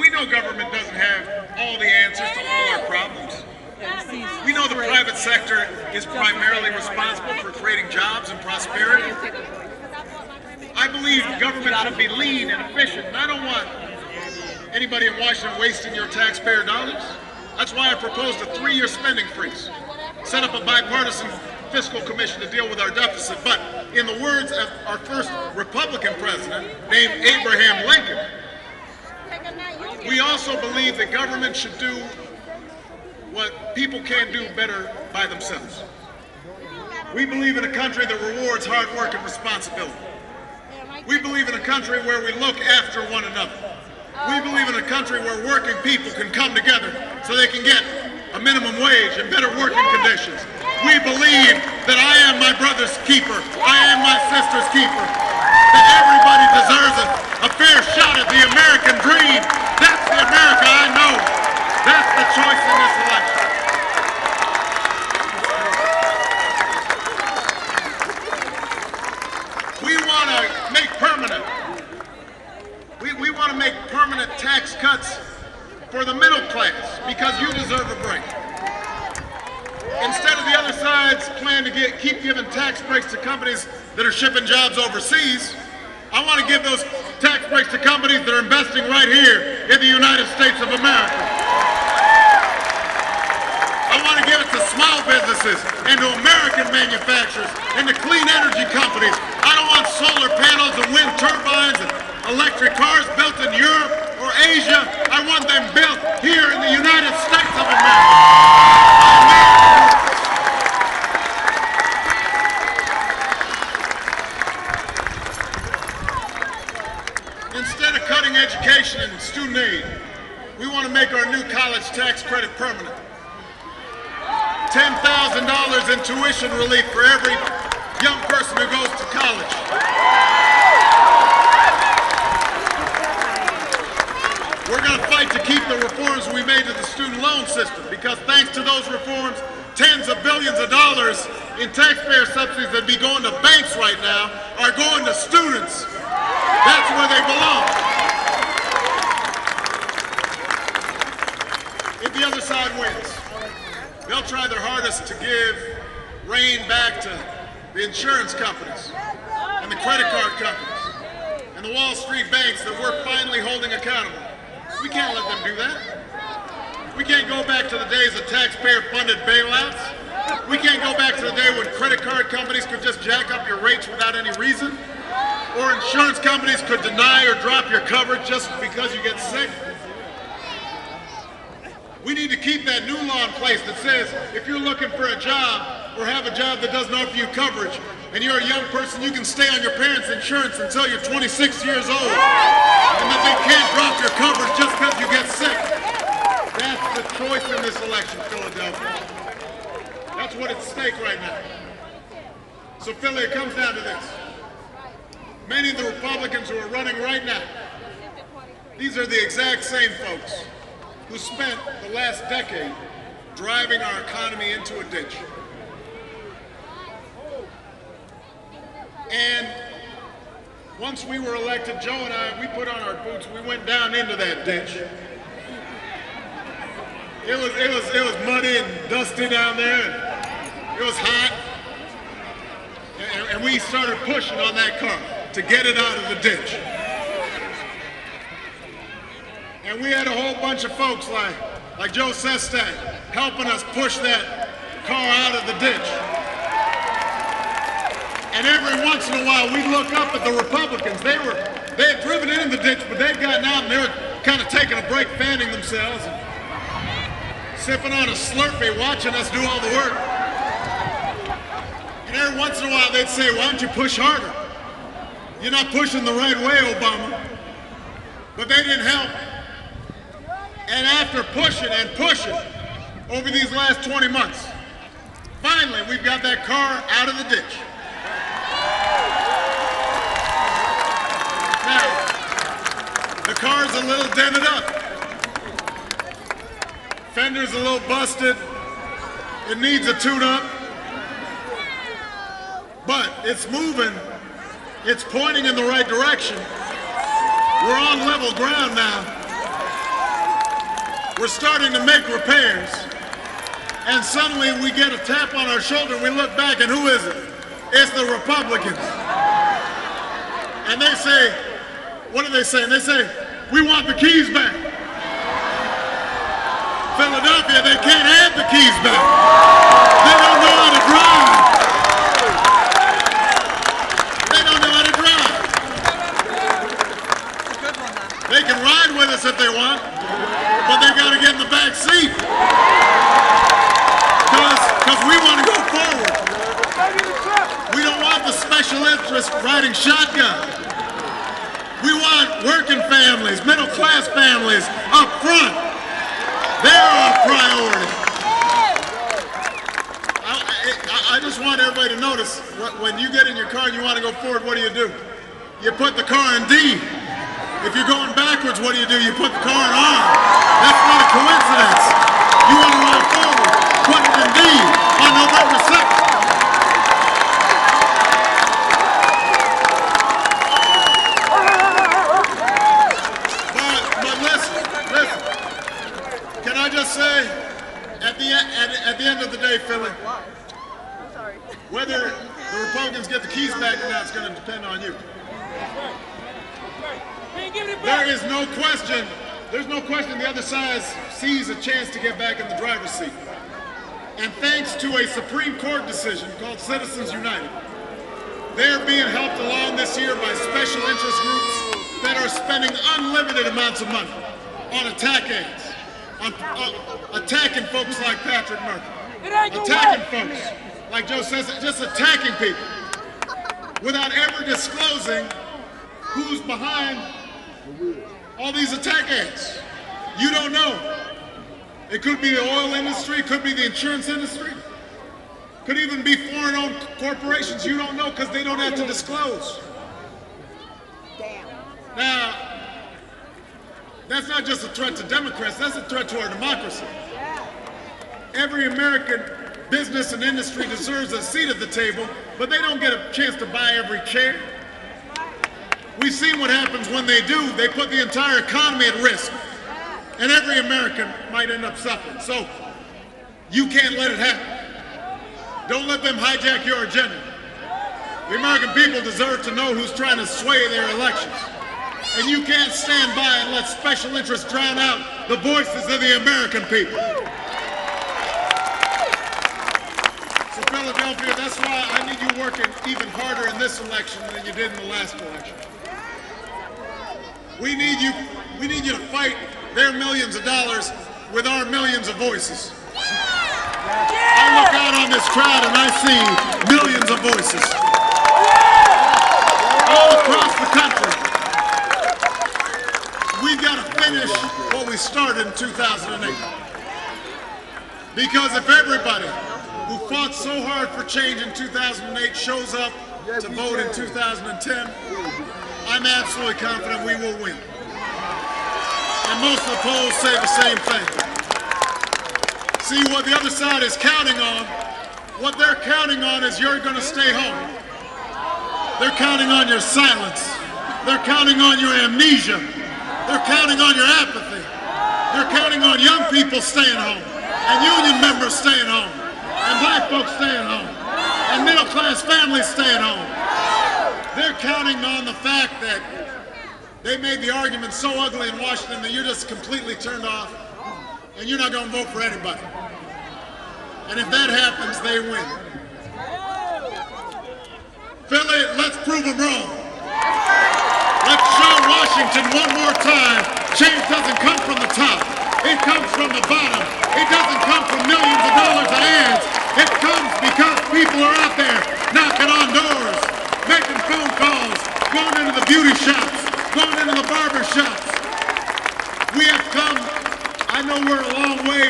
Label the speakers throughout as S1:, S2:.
S1: We know government doesn't have all the answers to all our problems. We know the private sector is primarily responsible for creating jobs and prosperity. I believe government should be lean and efficient, and I don't want anybody in Washington wasting your taxpayer dollars. That's why I proposed a 3-year spending freeze, set up a bipartisan fiscal commission to deal with our deficit. But in the words of our first Republican president, named Abraham Lincoln, we also believe that government should do what people can't do better by themselves. We believe in a country that rewards hard work and responsibility. We believe in a country where we look after one another. We believe in a country where working people can come together so they can get a minimum wage and better working conditions. We believe that I am my brother's keeper. I am my sister's keeper. That everybody deserves a fair shot at the American dream. That's the America I know. That's the choice in this election. We want to make permanent. We want to make permanent tax cuts for the middle class because you deserve a break. Instead of the other side's plan to keep giving tax breaks to companies that are shipping jobs overseas, I want to give those tax breaks to companies that are investing right here in the United States of America. I want to give it to small businesses and to American manufacturers and to clean energy companies. I don't want solar panels and wind turbines and electric cars built in Europe or Asia. I want them built here in the United States of America. Instead of cutting education and student aid, we want to make our new college tax credit permanent. $10,000 in tuition relief for every young person who goes to college. We're going to fight to keep the reforms we made to the student loan system, because thanks to those reforms, tens of billions of dollars in taxpayer subsidies that be going to banks right now are going to students. That's where they belong. If the other side wins, they'll try their hardest to give rein back to the insurance companies and the credit card companies and the Wall Street banks that we're finally holding accountable. We can't let them do that. We can't go back to the days of taxpayer-funded bailouts. We can't go back to the day when credit card companies could just jack up your rates without any reason, or insurance companies could deny or drop your coverage just because you get sick. We need to keep that new law in place that says if you're looking for a job or have a job that doesn't offer you coverage and you're a young person, you can stay on your parents' insurance until you're 26 years old, and that they can't drop your coverage just because you get sick. That's the choice in this election, Philadelphia. That's what's at stake right now. So Philly, it comes down to this. Many of the Republicans who are running right now, these are the exact same folks who spent the last decade driving our economy into a ditch. And once we were elected, Joe and I, we put on our boots, we went down into that ditch. It was muddy and dusty down there, and it was hot. And we started pushing on that car to get it out of the ditch. And we had a whole bunch of folks like Joe Sestak helping us push that car out of the ditch. And every once in a while, we'd look up at the Republicans. They had driven it in the ditch, but they'd gotten out and they were kind of taking a break, fanning themselves, and sipping on a Slurpee, watching us do all the work. And every once in a while, they'd say, "Why don't you push harder? You're not pushing the right way, Obama." But they didn't help. And after pushing and pushing over these last 20 months, finally, we've got that car out of the ditch. Now, the car's a little dented up. Fender's a little busted. It needs a tune-up. But it's moving. It's pointing in the right direction. We're on level ground now. we're starting to make repairs, and suddenly we get a tap on our shoulder, we look back, and who is it? It's the Republicans. And they say, what do they say? And they say, we want the keys back. Philadelphia, they can't have the keys back. They don't know how to drive. They don't know how to drive. They can ride with us if they want, but they got to get in the back seat. Because we want to go forward. We don't want the special interest riding shotgun. We want working families, middle class families up front. They're our priority. I just want everybody to notice, when you get in your car and you want to go forward, what do? You put the car in D. If you're going backwards, what do? You put the car in R. That's not a coincidence. You want to ride forward, put it in D on November 2nd. But listen. Can I just say, at the end of the day, Philly, whether the Republicans get the keys back or not, it's going to depend on you. There is no question, there's no question the other side sees a chance to get back in the driver's seat. And thanks to a Supreme Court decision called Citizens United, they're being helped along this year by special interest groups that are spending unlimited amounts of money on attack ads, on attacking folks like Patrick Murphy, attacking folks like Joe says, just attacking people without ever disclosing who's behind all these attack ads. You don't know. It could be the oil industry, it could be the insurance industry, could even be foreign-owned corporations. You don't know because they don't have to disclose. Now, that's not just a threat to Democrats, that's a threat to our democracy. Every American business and industry deserves a seat at the table, but they don't get a chance to buy every chair. We've seen what happens when they do. They put the entire economy at risk, and every American might end up suffering. So you can't let it happen. Don't let them hijack your agenda. The American people deserve to know who's trying to sway their elections. And you can't stand by and let special interests drown out the voices of the American people. So Philadelphia, that's why I need you working even harder in this election than you did in the last election. We need you to fight their millions of dollars with our millions of voices. I look out on this crowd and I see millions of voices all across the country. We've got to finish what we started in 2008. Because if everybody who fought so hard for change in 2008 shows up to vote in 2010, I'm absolutely confident we will win. And most of the polls say the same thing. See, what the other side is counting on, what they're counting on is you're going to stay home. They're counting on your silence. They're counting on your amnesia. They're counting on your apathy. They're counting on young people staying home, and union members staying home, and black folks staying home, and middle-class families staying home. They're counting on the fact that they made the argument so ugly in Washington that you're just completely turned off and you're not going to vote for anybody. And if that happens, they win. Philly, let's prove them wrong. Let's show Washington one more time change doesn't come from the top. It comes from the bottom. It doesn't come from millions of dollars of ads. It comes because people are out there knocking on doors, making phone calls, going into the beauty shops, going into the barber shops. We have come, I know we're a long way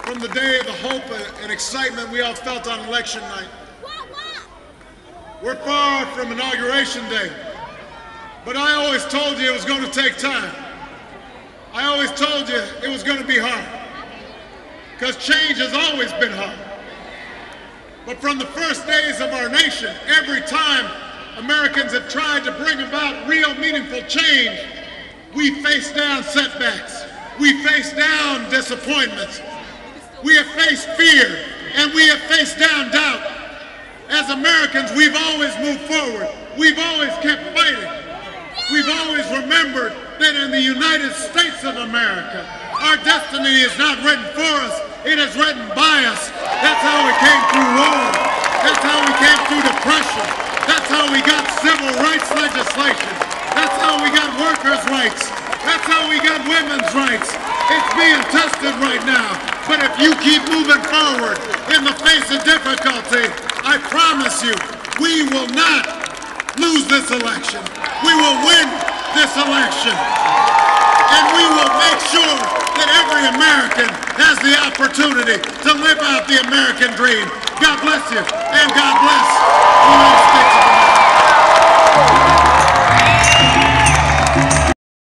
S1: from the day of the hope and excitement we all felt on election night. We're far from Inauguration Day. But I always told you it was going to take time. I always told you it was going to be hard. Because change has always been hard. But from the first days of our nation, every time Americans have tried to bring about real meaningful change, we face down setbacks.
S2: We face down disappointments. We have faced fear, and we have faced down doubt. As Americans, we've always moved forward. We've always kept fighting. We've always remembered that in the United States of America, our destiny is not written for us, it is written by us. That's how we came through war. That's how we came through depression. That's how we got civil rights legislation. That's how we got workers' rights. That's how we got women's rights. It's being tested right now. But if you keep moving forward in the face of difficulty, I promise you, we will not lose this election. We will win this election. And we will make sure that every American has the opportunity to live out the American dream. God bless you, and God bless the United States of America.